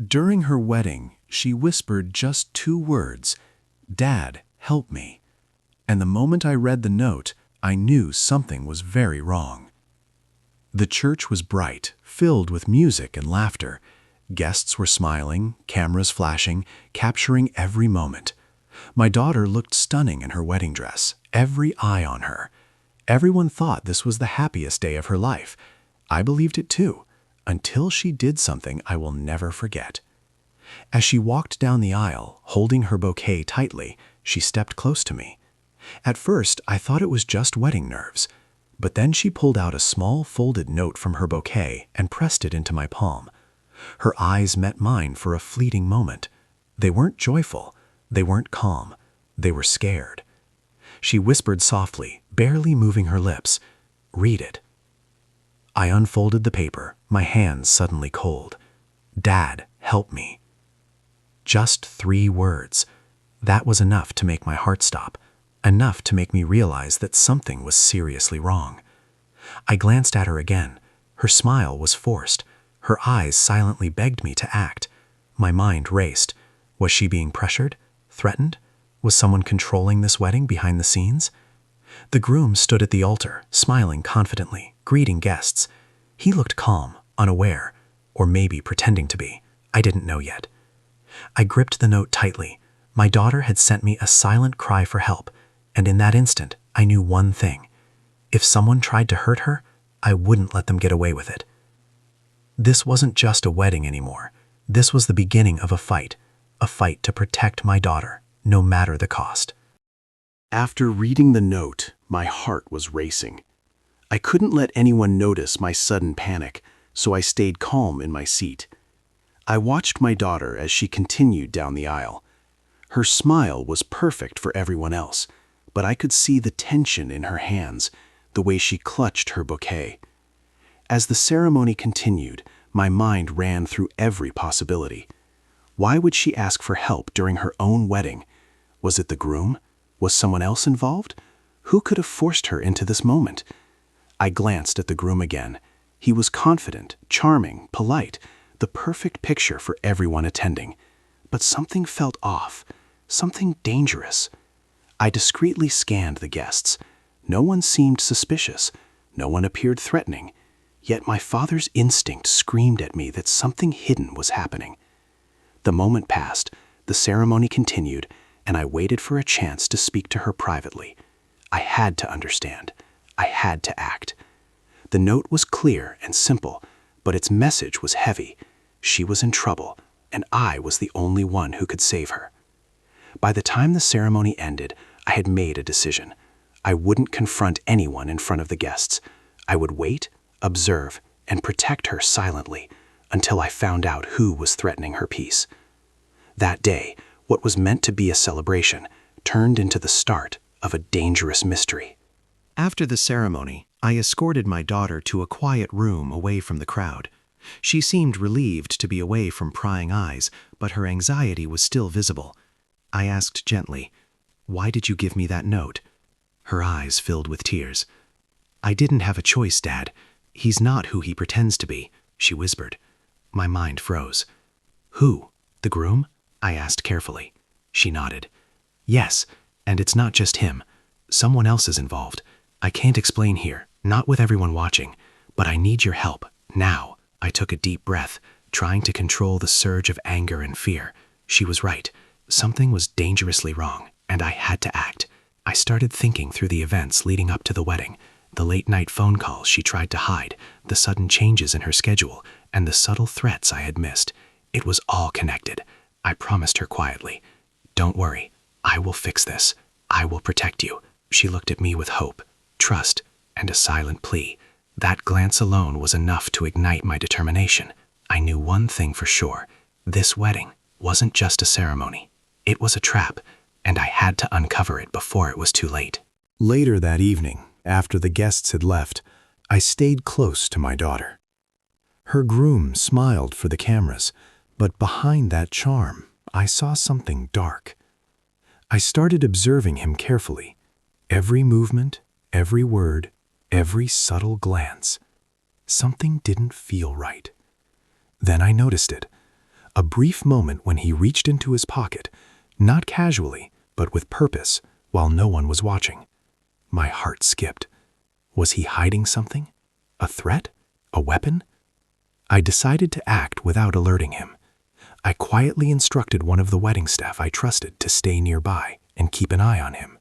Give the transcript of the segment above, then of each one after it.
During her wedding, she whispered just 2 words, "Dad, help me." And the moment I read the note, I knew something was very wrong. The church was bright, filled with music and laughter. Guests were smiling, cameras flashing, capturing every moment. My daughter looked stunning in her wedding dress, every eye on her. Everyone thought this was the happiest day of her life. I believed it too, until she did something I will never forget. As she walked down the aisle, holding her bouquet tightly, she stepped close to me. At first, I thought it was just wedding nerves, but then she pulled out a small folded note from her bouquet and pressed it into my palm. Her eyes met mine for a fleeting moment. They weren't joyful, they weren't calm, they were scared. She whispered softly, barely moving her lips, "Read it." I unfolded the paper, my hands suddenly cold. "Dad, help me." Just 3 words. That was enough to make my heart stop, enough to make me realize that something was seriously wrong. I glanced at her again. Her smile was forced. Her eyes silently begged me to act. My mind raced. Was she being pressured? Threatened? Was someone controlling this wedding behind the scenes? The groom stood at the altar, smiling confidently, greeting guests. He looked calm, unaware, or maybe pretending to be. I didn't know yet. I gripped the note tightly. My daughter had sent me a silent cry for help, and in that instant, I knew one thing. If someone tried to hurt her, I wouldn't let them get away with it. This wasn't just a wedding anymore. This was the beginning of a fight to protect my daughter, no matter the cost. After reading the note, my heart was racing. I couldn't let anyone notice my sudden panic, so I stayed calm in my seat. I watched my daughter as she continued down the aisle. Her smile was perfect for everyone else, but I could see the tension in her hands, the way she clutched her bouquet. As the ceremony continued, my mind ran through every possibility. Why would she ask for help during her own wedding? Was it the groom? Was someone else involved? Who could have forced her into this moment? I glanced at the groom again. He was confident, charming, polite, the perfect picture for everyone attending. But something felt off, something dangerous. I discreetly scanned the guests. No one seemed suspicious. No one appeared threatening. Yet my father's instinct screamed at me that something hidden was happening. The moment passed, the ceremony continued, and I waited for a chance to speak to her privately. I had to understand. I had to act. The note was clear and simple, but its message was heavy. She was in trouble, and I was the only one who could save her. By the time the ceremony ended, I had made a decision. I wouldn't confront anyone in front of the guests. I would wait, observe, and protect her silently until I found out who was threatening her peace. That day, what was meant to be a celebration turned into the start of a dangerous mystery. After the ceremony, I escorted my daughter to a quiet room away from the crowd. She seemed relieved to be away from prying eyes, but her anxiety was still visible. I asked gently, "Why did you give me that note?" Her eyes filled with tears. "I didn't have a choice, Dad. He's not who he pretends to be," she whispered. My mind froze. "Who? The groom?" I asked carefully. She nodded. "Yes, and it's not just him. Someone else is involved. I can't explain here, not with everyone watching, but I need your help, now." I took a deep breath, trying to control the surge of anger and fear. She was right. Something was dangerously wrong, and I had to act. I started thinking through the events leading up to the wedding, the late-night phone calls she tried to hide, the sudden changes in her schedule, and the subtle threats I had missed. It was all connected. I promised her quietly, "Don't worry, I will fix this. I will protect you." She looked at me with hope, trust, and a silent plea. That glance alone was enough to ignite my determination. I knew one thing for sure. This wedding wasn't just a ceremony. It was a trap, and I had to uncover it before it was too late. Later that evening, after the guests had left, I stayed close to my daughter. Her groom smiled for the cameras, but behind that charm, I saw something dark. I started observing him carefully. Every movement, every word, every subtle glance. Something didn't feel right. Then I noticed it. A brief moment when he reached into his pocket, not casually, but with purpose, while no one was watching. My heart skipped. Was he hiding something? A threat? A weapon? I decided to act without alerting him. I quietly instructed one of the wedding staff I trusted to stay nearby and keep an eye on him.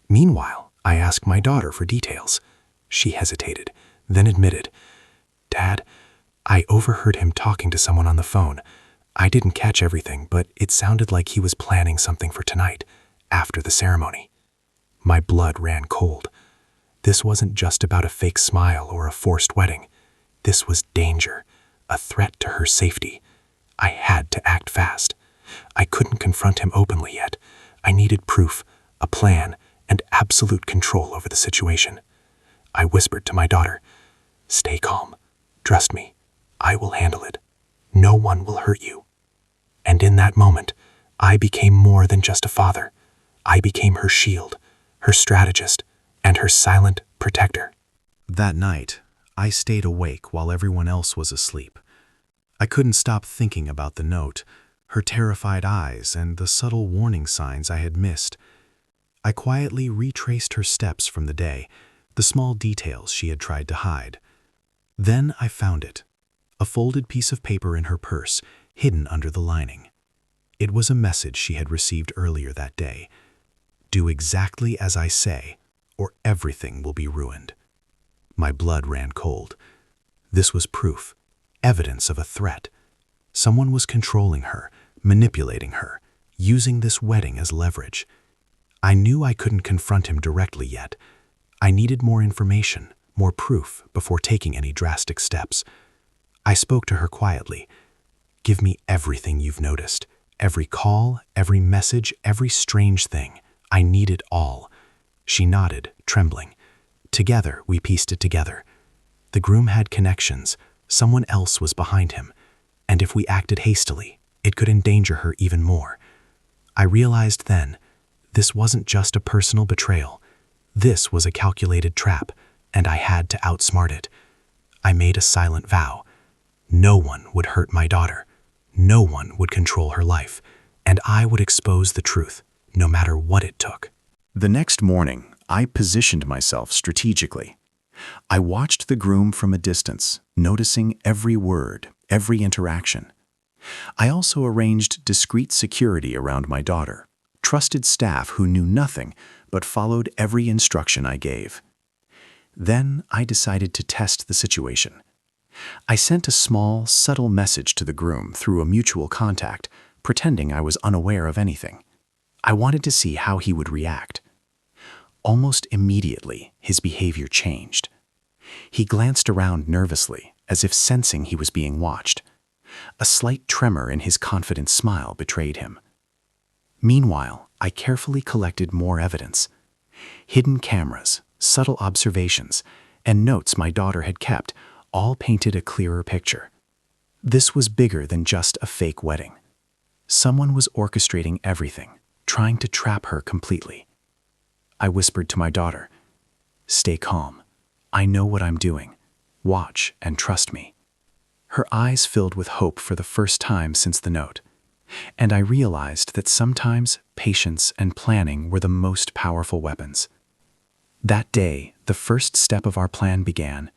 Meanwhile, I asked my daughter for details. She hesitated, then admitted, "Dad, I overheard him talking to someone on the phone. I didn't catch everything, but it sounded like he was planning something for tonight, after the ceremony." My blood ran cold. This wasn't just about a fake smile or a forced wedding. This was danger, a threat to her safety. I had to act fast. I couldn't confront him openly yet. I needed proof, a plan, and absolute control over the situation. I whispered to my daughter, "Stay calm. Trust me. I will handle it. No one will hurt you." And in that moment, I became more than just a father. I became her shield, her strategist, and her silent protector. That night, I stayed awake while everyone else was asleep. I couldn't stop thinking about the note, her terrified eyes, and the subtle warning signs I had missed. I quietly retraced her steps from the day, the small details she had tried to hide. Then I found it, a folded piece of paper in her purse, hidden under the lining. It was a message she had received earlier that day. "Do exactly as I say, or everything will be ruined." My blood ran cold. This was proof, evidence of a threat. Someone was controlling her, manipulating her, using this wedding as leverage. I knew I couldn't confront him directly yet. I needed more information, more proof, before taking any drastic steps. I spoke to her quietly. "Give me everything you've noticed. Every call, every message, every strange thing. I need it all." She nodded, trembling. Together, we pieced it together. The groom had connections. Someone else was behind him. And if we acted hastily, it could endanger her even more. I realized then, this wasn't just a personal betrayal. This was a calculated trap, and I had to outsmart it. I made a silent vow. No one would hurt my daughter. No one would control her life, and I would expose the truth, no matter what it took. The next morning, I positioned myself strategically. I watched the groom from a distance, noticing every word, every interaction. I also arranged discreet security around my daughter, trusted staff who knew nothing but followed every instruction I gave. Then I decided to test the situation. I sent a small, subtle message to the groom through a mutual contact, pretending I was unaware of anything. I wanted to see how he would react. Almost immediately, his behavior changed. He glanced around nervously, as if sensing he was being watched. A slight tremor in his confident smile betrayed him. Meanwhile, I carefully collected more evidence. Hidden cameras, subtle observations, and notes my daughter had kept all painted a clearer picture. This was bigger than just a fake wedding. Someone was orchestrating everything, trying to trap her completely. I whispered to my daughter, "Stay calm. I know what I'm doing. Watch and trust me." Her eyes filled with hope for the first time since the note, and I realized that sometimes patience and planning were the most powerful weapons. That day, the first step of our plan began,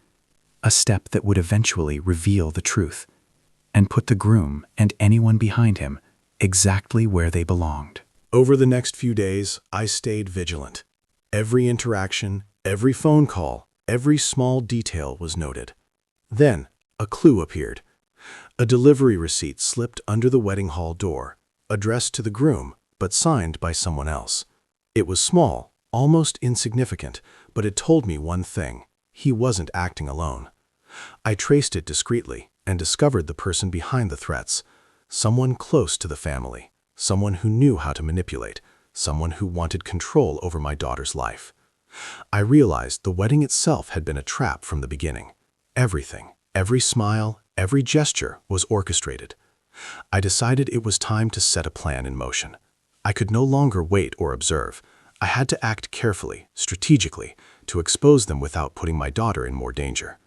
a step that would eventually reveal the truth and put the groom and anyone behind him exactly where they belonged. Over the next few days, I stayed vigilant. Every interaction, every phone call, every small detail was noted. Then, a clue appeared. A delivery receipt slipped under the wedding hall door, addressed to the groom, but signed by someone else. It was small, almost insignificant, but it told me one thing: he wasn't acting alone. I traced it discreetly and discovered the person behind the threats. Someone close to the family, someone who knew how to manipulate, someone who wanted control over my daughter's life. I realized the wedding itself had been a trap from the beginning. Everything, every smile, every gesture was orchestrated. I decided it was time to set a plan in motion. I could no longer wait or observe. I had to act carefully, strategically, to expose them without putting my daughter in more danger.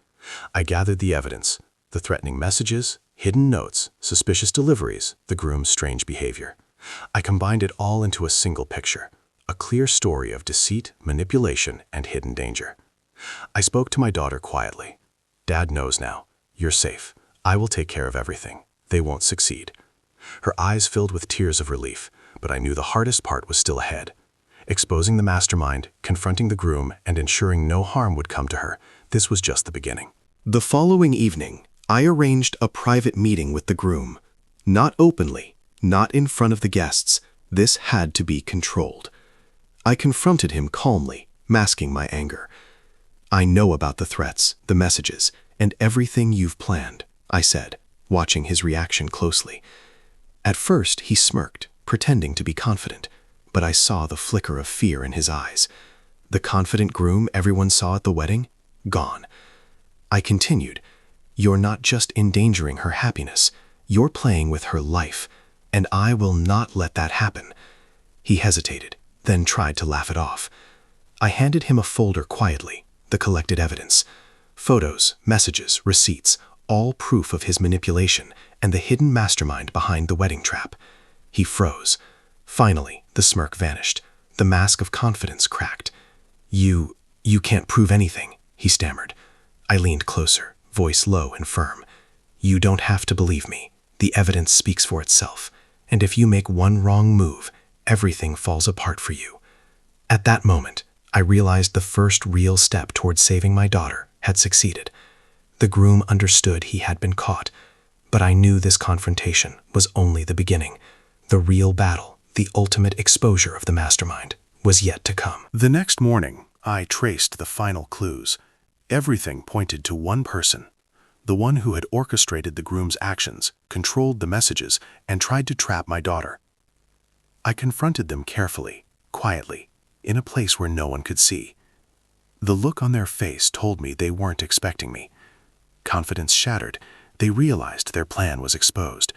I gathered the evidence, the threatening messages, hidden notes, suspicious deliveries, the groom's strange behavior. I combined it all into a single picture, a clear story of deceit, manipulation, and hidden danger. I spoke to my daughter quietly. Dad knows now. You're safe. I will take care of everything. They won't succeed. Her eyes filled with tears of relief, but I knew the hardest part was still ahead. Exposing the mastermind, confronting the groom, and ensuring no harm would come to her, this was just the beginning. The following evening, I arranged a private meeting with the groom. Not openly, not in front of the guests. This had to be controlled. I confronted him calmly, masking my anger. I know about the threats, the messages, and everything you've planned, I said, watching his reaction closely. At first, he smirked, pretending to be confident, but I saw the flicker of fear in his eyes. The confident groom everyone saw at the wedding? Gone. I continued, you're not just endangering her happiness, you're playing with her life, and I will not let that happen. He hesitated, then tried to laugh it off. I handed him a folder quietly, the collected evidence. Photos, messages, receipts, all proof of his manipulation and the hidden mastermind behind the wedding trap. He froze. Finally, the smirk vanished. The mask of confidence cracked. You can't prove anything, he stammered. I leaned closer, voice low and firm. You don't have to believe me. The evidence speaks for itself. And if you make one wrong move, everything falls apart for you. At that moment, I realized the first real step towards saving my daughter had succeeded. The groom understood he had been caught, but I knew this confrontation was only the beginning. The real battle, the ultimate exposure of the mastermind, was yet to come. The next morning, I traced the final clues. Everything pointed to one person, the one who had orchestrated the groom's actions, controlled the messages, and tried to trap my daughter. I confronted them carefully, quietly, in a place where no one could see. The look on their face told me they weren't expecting me. Confidence shattered, they realized their plan was exposed.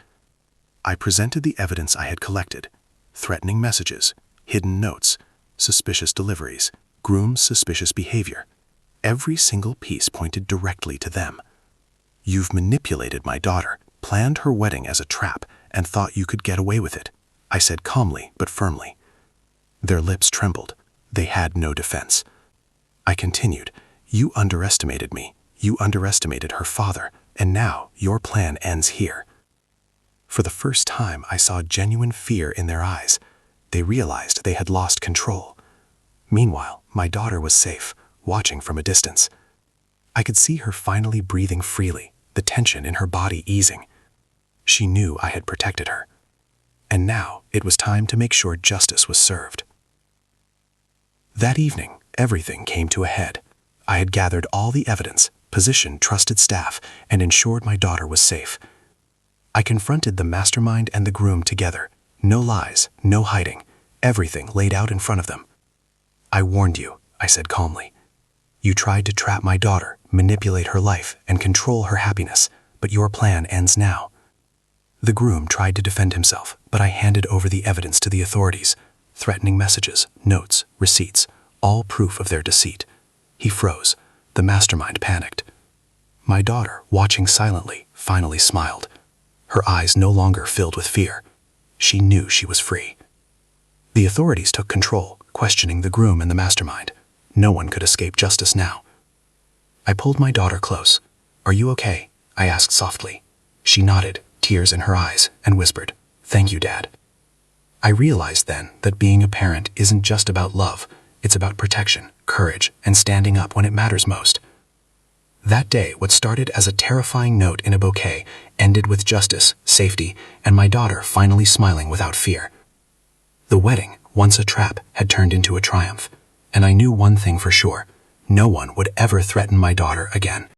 I presented the evidence I had collected: threatening messages, hidden notes, suspicious deliveries, groom's suspicious behavior. Every single piece pointed directly to them. You've manipulated my daughter, planned her wedding as a trap, and thought you could get away with it, I said calmly but firmly. Their lips trembled. They had no defense. I continued, you underestimated me. You underestimated her father, and now your plan ends here. For the first time, I saw genuine fear in their eyes. They realized they had lost control. Meanwhile, my daughter was safe, watching from a distance. I could see her finally breathing freely, the tension in her body easing. She knew I had protected her. And now it was time to make sure justice was served. That evening, everything came to a head. I had gathered all the evidence, positioned trusted staff, and ensured my daughter was safe. I confronted the mastermind and the groom together. No lies, no hiding, everything laid out in front of them. I warned you, I said calmly. You tried to trap my daughter, manipulate her life, and control her happiness, but your plan ends now. The groom tried to defend himself, but I handed over the evidence to the authorities. Threatening messages, notes, receipts, all proof of their deceit. He froze. The mastermind panicked. My daughter, watching silently, finally smiled. Her eyes no longer filled with fear. She knew she was free. The authorities took control, questioning the groom and the mastermind. No one could escape justice now. I pulled my daughter close. Are you okay? I asked softly. She nodded, tears in her eyes, and whispered, Thank you, Dad. I realized then that being a parent isn't just about love. It's about protection, courage, and standing up when it matters most. That day, what started as a terrifying note in a bouquet ended with justice, safety, and my daughter finally smiling without fear. The wedding, once a trap, had turned into a triumph, and I knew one thing for sure: no one would ever threaten my daughter again.